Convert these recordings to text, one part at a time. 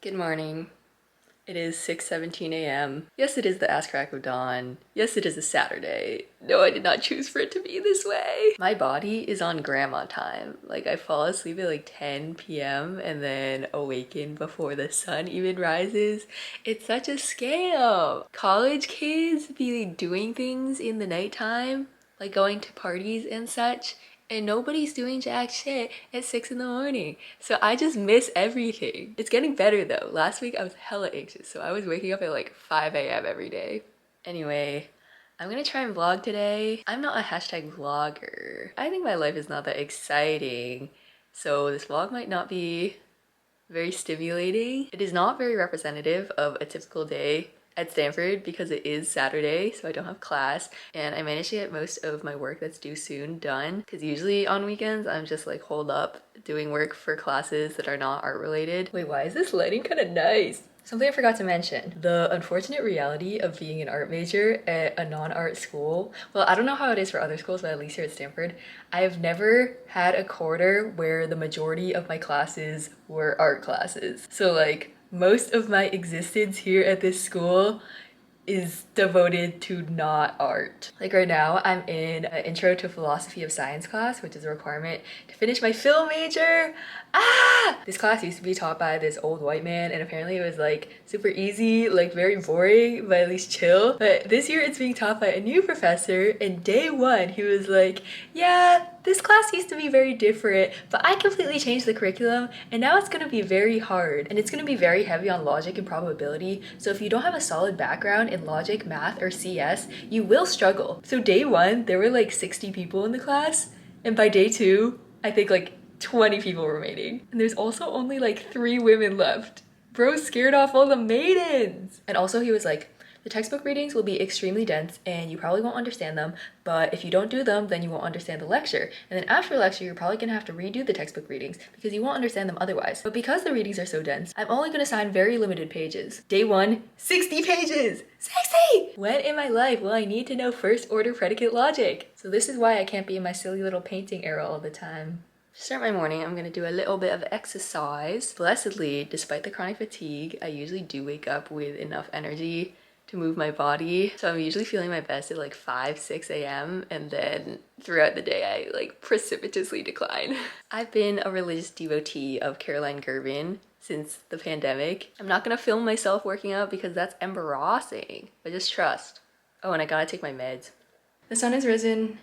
Good morning. It is 6:17 a.m. Yes, it is the ass crack of dawn. Yes, it is a Saturday. No, I did not choose for it to be this way. My body is on grandma time. Like, I fall asleep at like 10 p.m. and then awaken before the sun even rises. It's such a scam. College kids be doing things in the nighttime, like going to parties and such, and nobody's doing jack shit at 6 in the morning. So I just miss everything. It's getting better though. Last week I was hella anxious, so I was waking up at like 5 a.m. every day. Anyway, I'm gonna try and vlog today. I'm not a hashtag vlogger. I think my life is not that exciting, so this vlog might not be very stimulating. It is not very representative of a typical day at Stanford because it is Saturday, so I don't have class, and I managed to get most of my work that's due soon done, because usually on weekends I'm just like holed up doing work for classes that are not art related. Wait, why is this lighting kind of nice? Something I forgot to mention, the unfortunate reality of being an art major at a non-art school. Well, I don't know how it is for other schools, but at least here at Stanford, I have never had a quarter where the majority of my classes were art classes. So like, most of my existence here at this school is devoted to not art. Like right now, I'm in an Intro to Philosophy of Science class, which is a requirement to finish my film major. This class used to be taught by this old white man, and apparently it was like super easy, like very boring, but at least chill. But this year it's being taught by a new professor, and day one he was like, yeah, this class used to be very different, but I completely changed the curriculum, and now it's gonna be very hard, and it's gonna be very heavy on logic and probability. So if you don't have a solid background in logic, math, or CS, you will struggle. So day one, there were like 60 people in the class, and by day two, I think like 20 people remaining. And there's also only like 3 women left. Bro scared off all the maidens. And also he was like, the textbook readings will be extremely dense and you probably won't understand them, but if you don't do them, then you won't understand the lecture. And then after lecture, you're probably gonna have to redo the textbook readings because you won't understand them otherwise. But because the readings are so dense, I'm only gonna sign very limited pages. Day one, 60 pages! 60! When in my life will I need to know first order predicate logic? So this is why I can't be in my silly little painting era all the time. To start my morning, I'm gonna do a little bit of exercise. Blessedly, despite the chronic fatigue, I usually do wake up with enough energy to move my body. So I'm usually feeling my best at like 5, 6 a.m. and then throughout the day I like precipitously decline. I've been a religious devotee of Caroline Gervin since the pandemic. I'm not gonna film myself working out because that's embarrassing, but just trust. Oh, and I gotta take my meds. The sun has risen.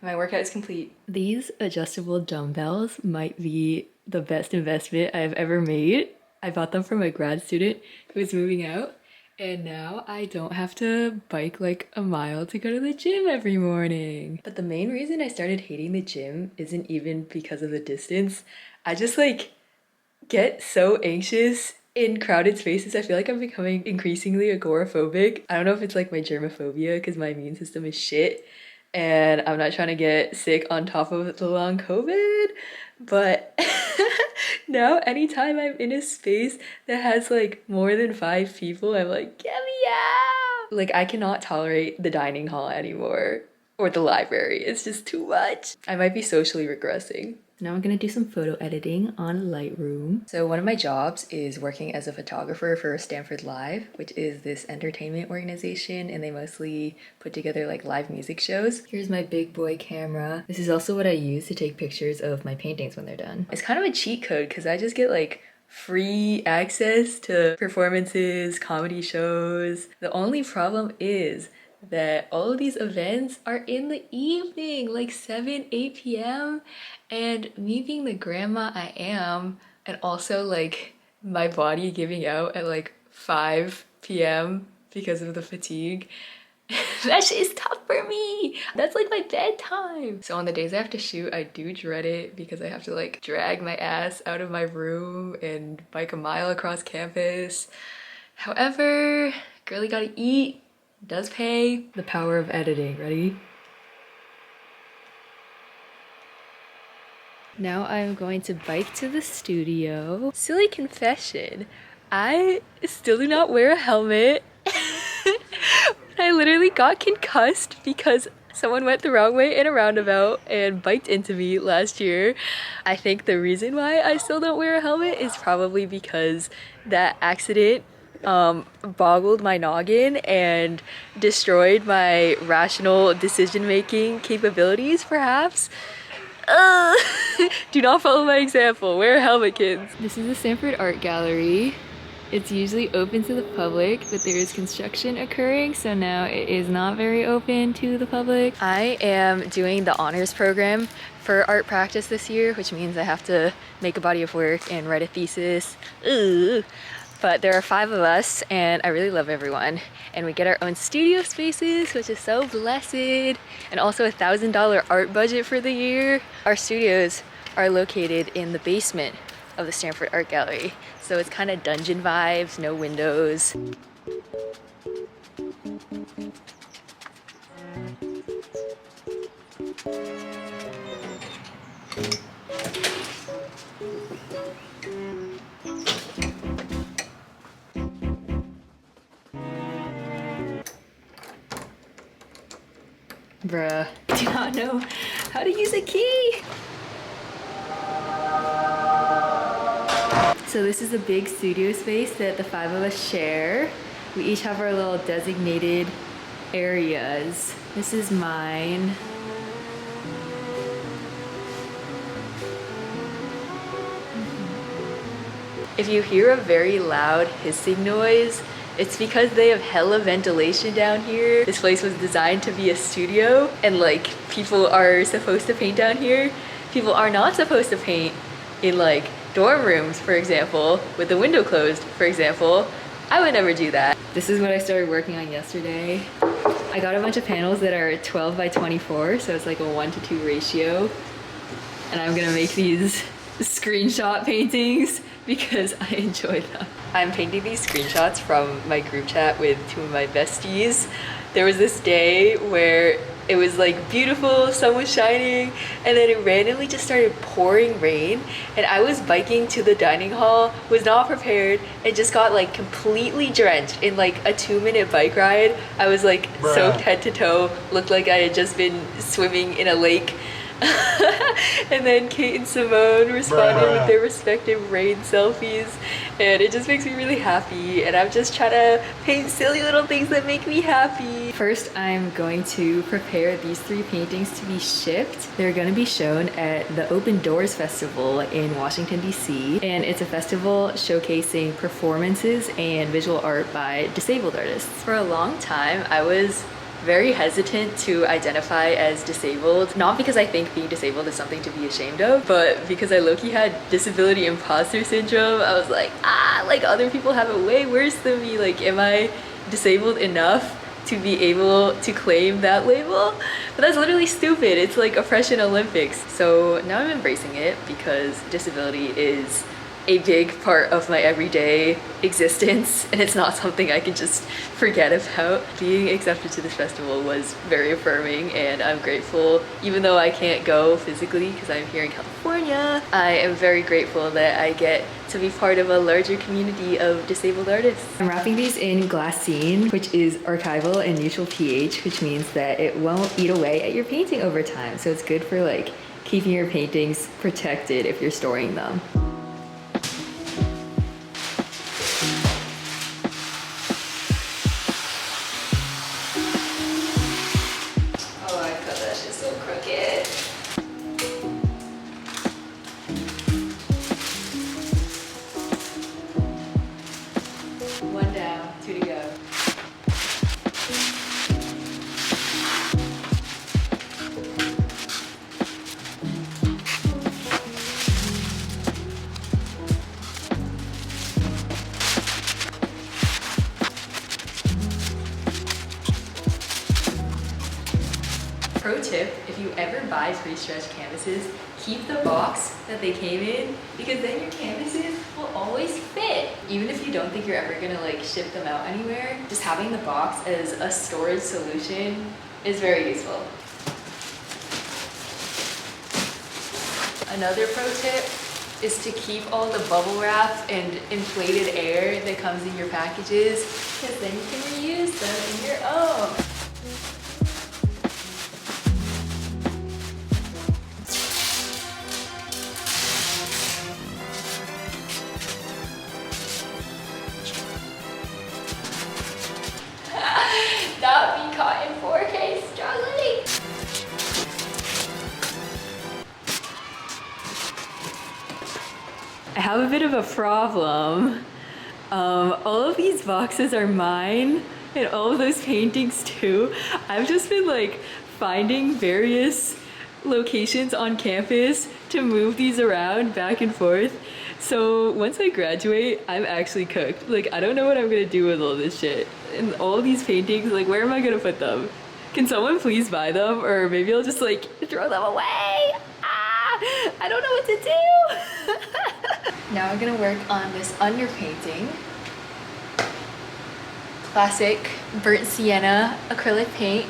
My workout is complete. These adjustable dumbbells might be the best investment I've ever made. I bought them from a grad student who is moving out, and now I don't have to bike like a mile to go to the gym every morning. But the main reason I started hating the gym isn't even because of the distance. I just like get so anxious in crowded spaces. I feel like I'm becoming increasingly agoraphobic. I don't know if it's like my germophobia because my immune system is shit and I'm not trying to get sick on top of the long COVID, but now anytime I'm in a space that has like more than 5 people, I'm like, get me out! Like I cannot tolerate the dining hall anymore or the library. It's just too much. I might be socially regressing. Now I'm gonna do some photo editing on Lightroom. So one of my jobs is working as a photographer for Stanford Live, which is this entertainment organization, and they mostly put together like live music shows. Here's my big boy camera. This is also what I use to take pictures of my paintings when they're done. It's kind of a cheat code because I just get like free access to performances, comedy shows. The only problem is that all of these events are in the evening, like 7, 8 p.m. And me being the grandma I am, and also like my body giving out at like 5 p.m. because of the fatigue, that shit is tough for me. That's like my bedtime. So on the days I have to shoot, I do dread it because I have to like drag my ass out of my room and bike a mile across campus. However, girly gotta eat. Does pay. The power of editing. Ready? Now I'm going to bike to the studio. Silly confession, I still do not wear a helmet. I literally got concussed because Someone went the wrong way in a roundabout and biked into me last year. I think the reason why I still don't wear a helmet is probably because that accident boggled my noggin and destroyed my rational decision-making capabilities, perhaps. Uh, do not follow my example. Wear a helmet, kids. This is the Stanford Art Gallery. It's usually open to the public, but there is construction occurring, so now it is not very open to the public. I am doing the honors program for art practice this year, which means I have to make a body of work and write a thesis. Ugh. But there are 5 of us, and I really love everyone. And we get our own studio spaces, which is so blessed, and also a $1,000 art budget for the year. Our studios are located in the basement of the Stanford Art Gallery. So it's kind of dungeon vibes, no windows. Bruh, do not know how to use a key. So this is a big studio space that the 5 of us share. We each have our little designated areas. This is mine. If you hear a very loud hissing noise, it's because they have hella ventilation down here. This place was designed to be a studio, and like people are supposed to paint down here. People are not supposed to paint in like dorm rooms, for example, with the window closed, for example. I would never do that. This is what I started working on yesterday. I got a bunch of panels that are 12 by 24, so it's like a 1:2 ratio. And I'm gonna make these screenshot paintings because I enjoy them. I'm painting these screenshots from my group chat with 2 of my besties. There was this day where it was like beautiful, sun was shining, and then it randomly just started pouring rain, and I was biking to the dining hall, was not prepared, and just got like completely drenched in like a 2-minute bike ride. I was like soaked head to toe, looked like I had just been swimming in a lake. And then Kate and Simone responded with their respective rain selfies, and it just makes me really happy, and I'm just trying to paint silly little things that make me happy. First, I'm going to prepare these 3 paintings to be shipped. They're going to be shown at the Open Doors Festival in Washington, D.C., and it's a festival showcasing performances and visual art by disabled artists. For a long time, I was very hesitant to identify as disabled, not because I think being disabled is something to be ashamed of, but because I low-key had disability imposter syndrome. I was like, like other people have it way worse than me. Like, am I disabled enough to be able to claim that label? But that's literally stupid. It's like oppression Olympics. So now I'm embracing it because disability is a big part of my everyday existence, and it's not something I can just forget about. Being accepted to this festival was very affirming, and I'm grateful. Even though I can't go physically because I'm here in California, I am very grateful that I get to be part of a larger community of disabled artists. I'm wrapping these in glassine, which is archival and neutral pH, which means that it won't eat away at your painting over time. So it's good for like keeping your paintings protected if you're storing them. Pro tip, if you ever buy pre-stretched canvases, keep the box that they came in, because then your canvases will always fit. Even if you don't think you're ever gonna like ship them out anywhere, just having the box as a storage solution is very useful. Another pro tip is to keep all the bubble wrap and inflated air that comes in your packages, because then you can reuse them in your own. have a bit of a problem. All of these boxes are mine, and all of those paintings too. I've just been like finding various locations on campus to move these around back and forth. So once I graduate, I'm actually cooked. Like, I don't know what I'm gonna do with all this shit. And all these paintings, like, where am I gonna put them? Can someone please buy them? Or maybe I'll just like throw them away. I don't know what to do. Now we're gonna work on this underpainting. Classic burnt sienna acrylic paint.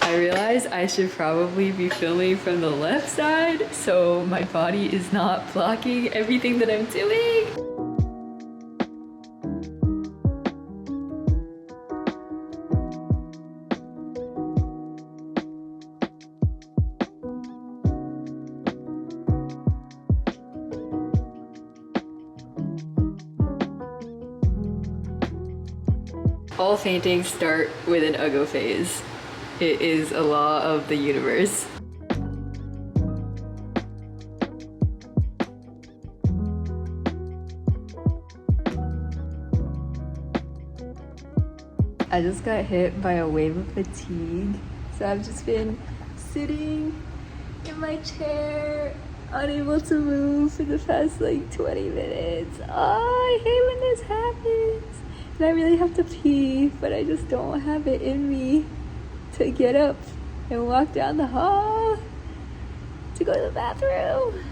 I realize I should probably be filming from the left side so my body is not blocking everything that I'm doing. All paintings start with an uggo phase. It is a law of the universe. I just got hit by a wave of fatigue, so I've just been sitting in my chair, unable to move for the past like 20 minutes. Oh, I hate when this happens. And I really have to pee, but I just don't have it in me to get up and walk down the hall to go to the bathroom.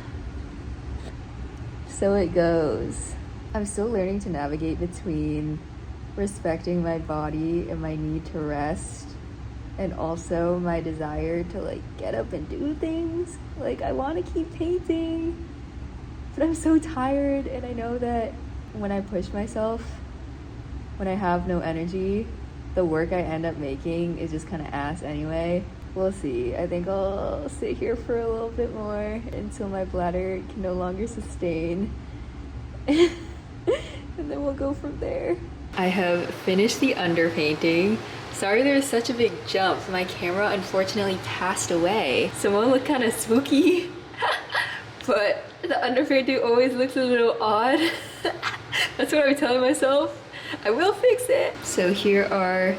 So it goes. I'm still learning to navigate between respecting my body and my need to rest, and also my desire to like get up and do things. Like, I want to keep painting, but I'm so tired, and I know that when I push myself, when I have no energy, the work I end up making is just kind of ass anyway. We'll see. I think I'll sit here for a little bit more until my bladder can no longer sustain. And then we'll go from there. I have finished the underpainting. Sorry there's such a big jump. My camera unfortunately passed away. Someone looked kind of spooky. But the underpainting always looks a little odd. That's what I'm telling myself. I will fix it. So here are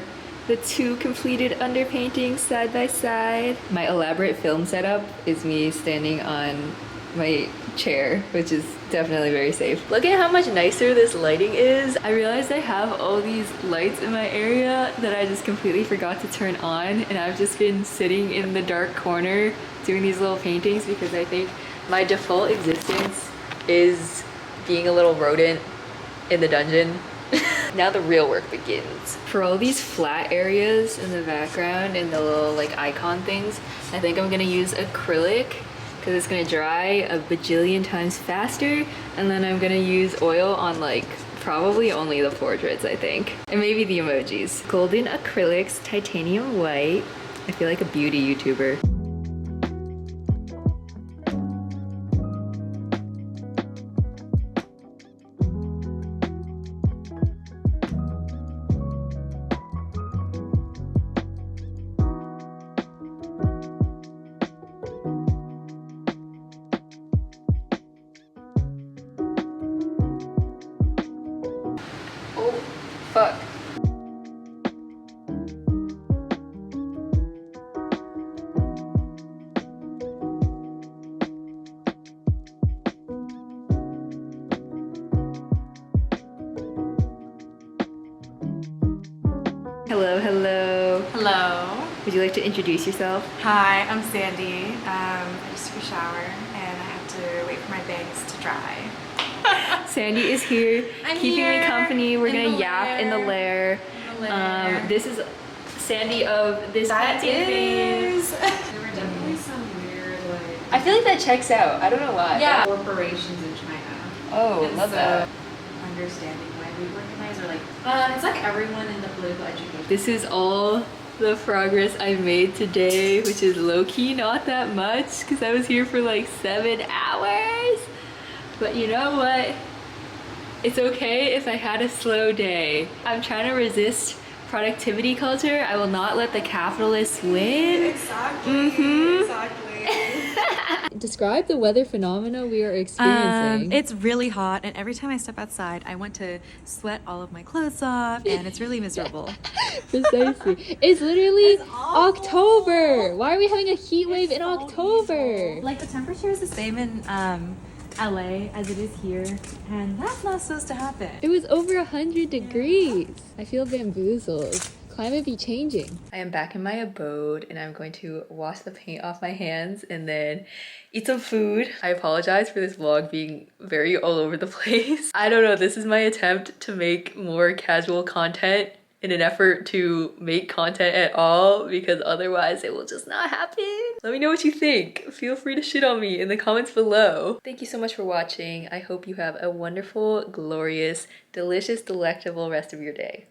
the two completed underpaintings side by side. My elaborate film setup is me standing on my chair, which is definitely very safe. Look at how much nicer this lighting is. I realized I have all these lights in my area that I just completely forgot to turn on, and I've just been sitting in the dark corner doing these little paintings because I think my default existence is being a little rodent in the dungeon. Now the real work begins. For all these flat areas in the background and the little like icon things, I think I'm gonna use acrylic because it's gonna dry a bajillion times faster, and then I'm gonna use oil on like probably only the portraits, I think, and maybe the emojis. Golden acrylics, titanium white. I feel like a beauty YouTuber. Fuck. Hello, hello. Hello. Would you like to introduce yourself? Hi, I'm Sandy. I just took a shower and I have to wait for my bangs to dry. Sandy is here, keeping me company. We're gonna yap in the lair. This is Sandy of this painting phase. There were definitely some weird, like, I feel like that checks out. I don't know why. Yeah. corporations in China. Oh, And love so, that. Understanding why we recognize, or like, it's like everyone in the political education. This is all the progress I made today, which is low-key not that much because I was here for like 7 hours. But you know what? It's okay if I had a slow day. I'm trying to resist productivity culture. I will not let the capitalists win. Exactly. Exactly. Describe the weather phenomena we are experiencing. It's really hot, and every time I step outside, I want to sweat all of my clothes off, and it's really miserable. Precisely. It's literally It's awful. October. Why are we having a heat wave in so October? evil. Like, the temperature is the same in LA as it is here, and that's not supposed to happen. It was over 100 degrees. I feel bamboozled. Climate be changing. I am back in my abode and I'm going to wash the paint off my hands and then eat some food. I apologize for this vlog being very all over the place. I don't know, this is my attempt to make more casual content in an effort to make content at all, because otherwise it will just not happen. Let me know what you think. Feel free to shit on me in the comments below. Thank you so much for watching. I hope you have a wonderful, glorious, delicious, delectable rest of your day.